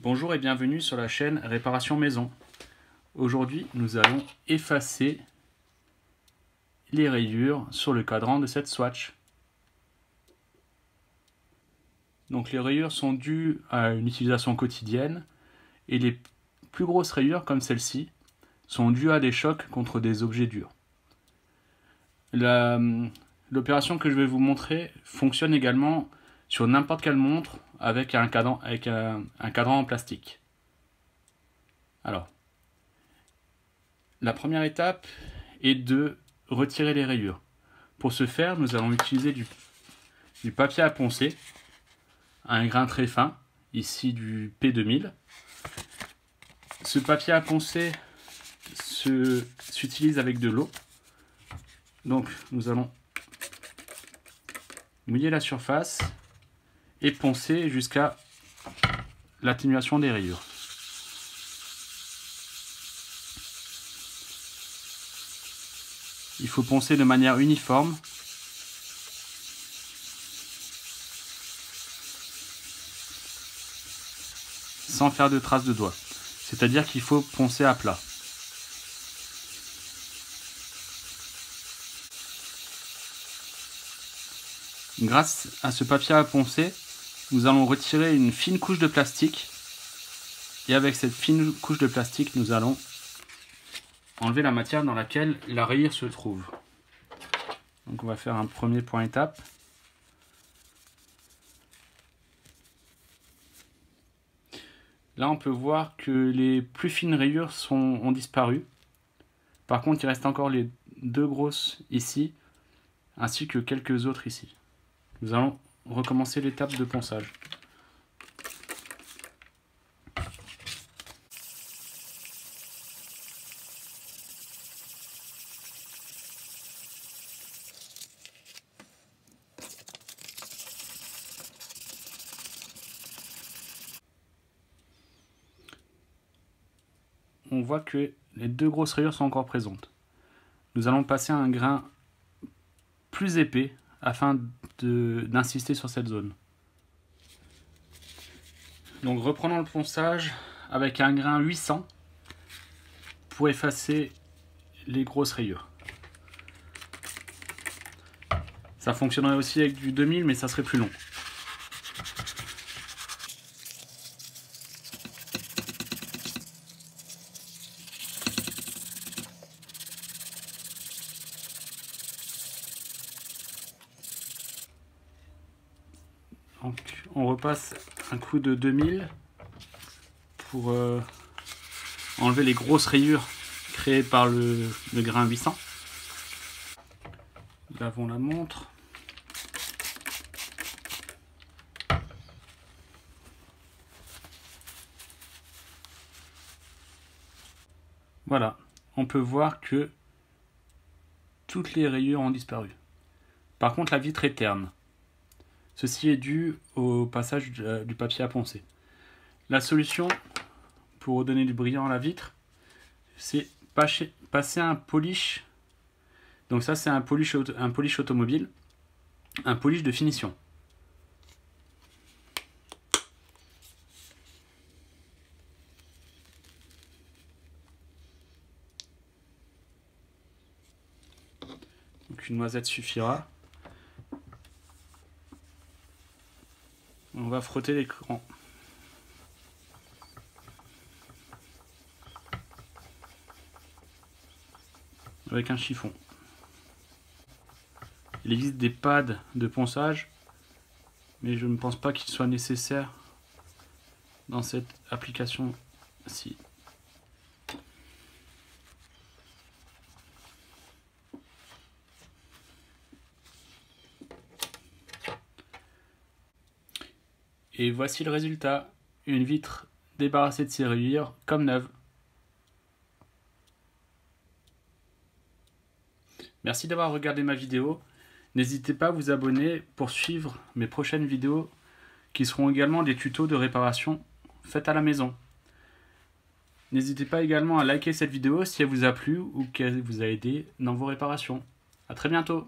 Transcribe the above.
Bonjour et bienvenue sur la chaîne Réparation Maison. Aujourd'hui, nous allons effacer les rayures sur le cadran de cette Swatch. Donc les rayures sont dues à une utilisation quotidienne et les plus grosses rayures comme celle-ci sont dues à des chocs contre des objets durs. L'opération que je vais vous montrer fonctionne également sur n'importe quelle montre avec un cadran en plastique. Alors, la première étape est de retirer les rayures. Pour ce faire, nous allons utiliser du papier à poncer, à un grain très fin, ici du P2000. Ce papier à poncer s'utilise avec de l'eau. Donc, nous allons mouiller la surface et poncer jusqu'à l'atténuation des rayures. Il faut poncer de manière uniforme. Sans faire de traces de doigts. C'est-à-dire qu'il faut poncer à plat. Grâce à ce papier à poncer, nous allons retirer une fine couche de plastique. Et avec cette fine couche de plastique, nous allons enlever la matière dans laquelle la rayure se trouve. Donc on va faire un premier point étape. Là on peut voir que les plus fines rayures ont disparu. Par contre il reste encore les deux grosses ici, ainsi que quelques autres ici. Nous allons recommencer l'étape de ponçage. On voit que les deux grosses rayures sont encore présentes. Nous allons passer à un grain plus épais afin d'insister sur cette zone. Donc reprenons le ponçage avec un grain 800 pour effacer les grosses rayures. Ça fonctionnerait aussi avec du 2000 mais ça serait plus long. Donc, on repasse un coup de 2000 pour enlever les grosses rayures créées par le grain 800. Lavons la montre. Voilà, on peut voir que toutes les rayures ont disparu. Par contre, la vitre est terne. Ceci est dû au passage du papier à poncer. La solution pour redonner du brillant à la vitre, c'est passer un polish. Donc ça c'est un polish automobile, un polish de finition. Donc une noisette suffira. On va frotter l'écran. Avec un chiffon. Il existe des pads de ponçage, mais je ne pense pas qu'il soit nécessaire dans cette application-ci. Et voici le résultat, une vitre débarrassée de ses rayures comme neuve. Merci d'avoir regardé ma vidéo. N'hésitez pas à vous abonner pour suivre mes prochaines vidéos qui seront également des tutos de réparation faites à la maison. N'hésitez pas également à liker cette vidéo si elle vous a plu ou qu'elle vous a aidé dans vos réparations. À très bientôt.